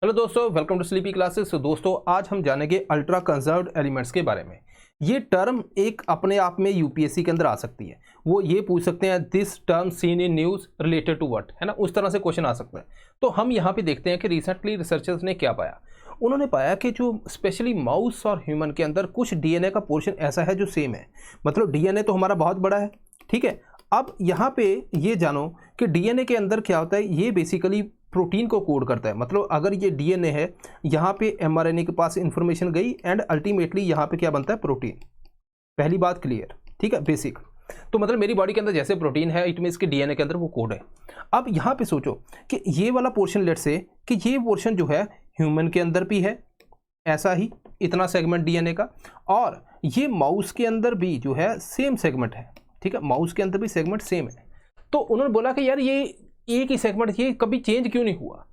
Hello दोस्तों, welcome to sleepy classes. तो दोस्तों आज हम जानेंगे अल्ट्रा कंजर्व्ड एलिमेंट्स के बारे में। ये टर्म एक अपने आप में यूपीएससी के अंदर आ सकती है। वो ये पूछ सकते हैं this term seen in news related to what, है ना, उस तरह से क्वेश्चन आ सकता है। तो हम यहाँ पे देखते हैं कि रिसेंटली रिसर्चर्स ने क्या पाया। उन्होंने पाया कि जो स्पेशली माउस और ह्यूमन के अंदर कुछ डीएनए का पोर्शन ऐसा है जो सेम है। मतलब डीएनए तो हमारा बहुत बड़ा है, ठीक है। अब यहाँ पे ये जानो कि डीएनए के अंदर क्या होता है। ये बेसिकली प्रोटीन को कोड करता है। मतलब अगर ये डीएनए है, यहाँ पे एमआरएनए के पास इंफॉर्मेशन गई एंड अल्टीमेटली यहाँ पे क्या बनता है, प्रोटीन। पहली बात क्लियर, ठीक है, बेसिक। तो मतलब मेरी बॉडी के अंदर जैसे प्रोटीन है, इट मीन्स कि डीएनए के अंदर वो कोड है। अब यहाँ पे सोचो कि ये वाला पोर्शन, लेट से कि ये पोर्शन जो है ह्यूमन के अंदर भी है ऐसा ही, इतना सेगमेंट डीएनए का, और ये माउस के अंदर भी जो है सेम सेगमेंट है, ठीक है। माउस के अंदर भी सेगमेंट सेम है। तो उन्होंने बोला कि यार ये एक ही सेगमेंट, ये कभी चेंज क्यों नहीं हुआ।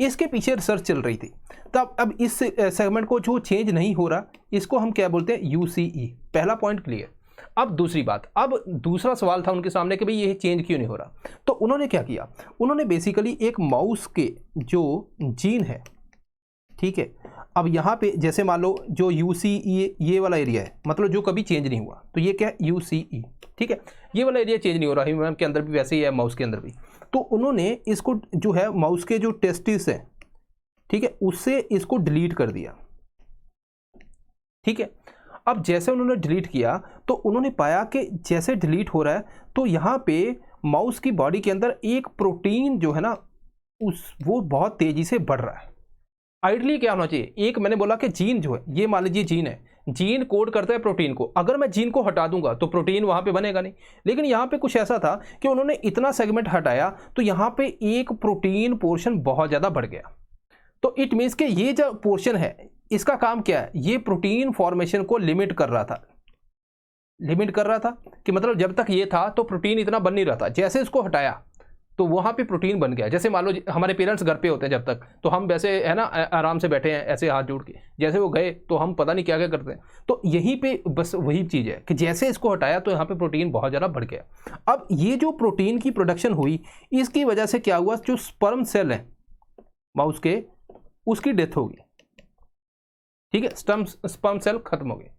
इसके पीछे रिसर्च चल रही थी। तब अब इस सेगमेंट को जो चेंज नहीं हो रहा, इसको हम क्या बोलते हैं, यूसीई। पहला पॉइंट क्लियर। अब दूसरी बात, अब दूसरा सवाल था उनके सामने कि भाई ये चेंज क्यों नहीं हो रहा। तो उन्होंने क्या किया, उन्होंने बेसिकली एक माउस के जो जीन है, ठीक है। अब यहाँ पे जैसे मान लो जो यूसीई ये वाला एरिया है, मतलब जो कभी चेंज नहीं हुआ, तो ये क्या है, यूसीई, ठीक है। ये वाला एरिया चेंज नहीं हो रहा, ह्यूमन के अंदर भी वैसे ही है, माउस के अंदर भी। तो उन्होंने इसको जो है माउस के जो टेस्टिस है, ठीक है, उससे इसको डिलीट कर दिया, ठीक है। अब जैसे उन्होंने डिलीट किया तो उन्होंने पाया कि जैसे डिलीट हो रहा है तो यहाँ पे माउस की बॉडी के अंदर एक प्रोटीन जो है ना, वो बहुत तेजी से बढ़ रहा है। आइडली क्या होना चाहिए, एक मैंने बोला कि जीन जो है, ये मान लीजिए जीन है, जीन कोड करता है प्रोटीन को। अगर मैं जीन को हटा दूंगा तो प्रोटीन वहां पे बनेगा नहीं। लेकिन यहाँ पे कुछ ऐसा था कि उन्होंने इतना सेगमेंट हटाया तो यहाँ पे एक प्रोटीन पोर्शन बहुत ज़्यादा बढ़ गया। तो इट मीन्स कि ये जो पोर्शन है, इसका काम क्या है, ये प्रोटीन फॉर्मेशन को लिमिट कर रहा था। लिमिट कर रहा था कि मतलब जब तक ये था तो प्रोटीन इतना बन नहीं रहा था। जैसे इसको हटाया तो वहाँ पे प्रोटीन बन गया। जैसे मान लो हमारे पेरेंट्स घर पे होते हैं जब तक, तो हम वैसे है ना आराम से बैठे हैं ऐसे हाथ जोड़ के, जैसे वो गए तो हम पता नहीं क्या क्या करते हैं। तो यहीं पे बस वही चीज़ है कि जैसे इसको हटाया तो यहाँ पे प्रोटीन बहुत ज़्यादा बढ़ गया। अब ये जो प्रोटीन की प्रोडक्शन हुई, इसकी वजह से क्या हुआ, जो स्पर्म सेल है माउस के, उसकी डेथ होगी, ठीक है। स्पर्म सेल खत्म हो गए।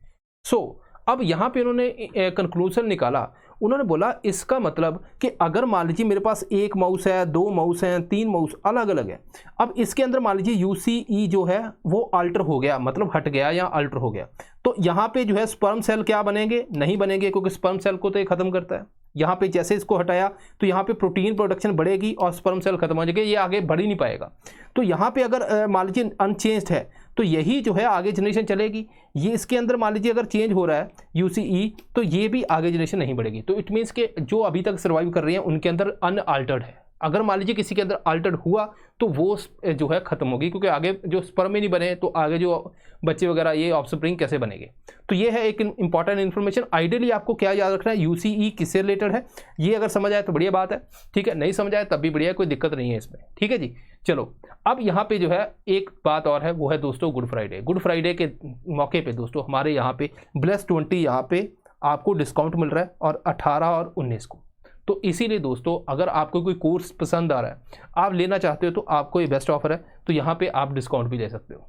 सो अब यहाँ पे उन्होंने कंक्लूजन निकाला। उन्होंने बोला इसका मतलब कि अगर मान लीजिए मेरे पास एक माउस है, दो माउस हैं, तीन माउस अलग अलग है। अब इसके अंदर मान लीजिए यूसीई जो है वो अल्टर हो गया, मतलब हट गया या अल्टर हो गया, तो यहाँ पे जो है स्पर्म सेल क्या बनेंगे, नहीं बनेंगे, क्योंकि स्पर्म सेल को तो ये खत्म करता है। यहाँ पे जैसे इसको हटाया तो यहाँ पे प्रोटीन प्रोडक्शन बढ़ेगी और स्पर्म सेल खत्म हो जाएगा, ये आगे बढ़ ही नहीं पाएगा। तो यहाँ पे अगर मान लीजिए अनचेंज्ड है तो यही जो है आगे जनरेशन चलेगी। ये इसके अंदर मान लीजिए अगर चेंज हो रहा है यूसीई, तो ये भी आगे जनरेशन नहीं बढ़ेगी। तो इट मीन्स के जो अभी तक सर्वाइव कर रही हैं उनके अंदर अनअल्टर्ड है। अगर मान लीजिए किसी के अंदर अल्टर्ड हुआ तो वो जो है खत्म होगी, क्योंकि आगे जो स्पर्म ही नहीं बने तो आगे जो बच्चे वगैरह ये ऑफस्प्रिंग कैसे बनेंगे। तो ये है एक इंपॉर्टेंट इन्फॉर्मेशन। आइडियली आपको क्या याद रखना है, यूसीई किससे रिलेटेड है। ये अगर समझ आए तो बढ़िया बात है, ठीक है, नहीं समझ आए तब भी बढ़िया, कोई दिक्कत नहीं है इसमें, ठीक है जी। चलो अब यहाँ पे जो है एक बात और है, वो है दोस्तों गुड फ्राइडे। गुड फ्राइडे के मौके पे दोस्तों हमारे यहाँ पे +20 यहाँ पे आपको डिस्काउंट मिल रहा है, और 18 और 19 को। तो इसीलिए दोस्तों अगर आपको कोई कोर्स पसंद आ रहा है, आप लेना चाहते हो, तो आपको ये बेस्ट ऑफर है, तो यहाँ पे आप डिस्काउंट भी ले सकते हो।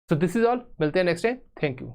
सो दिस इज ऑल, मिलते हैं नेक्स्ट टाइम, थैंक यू।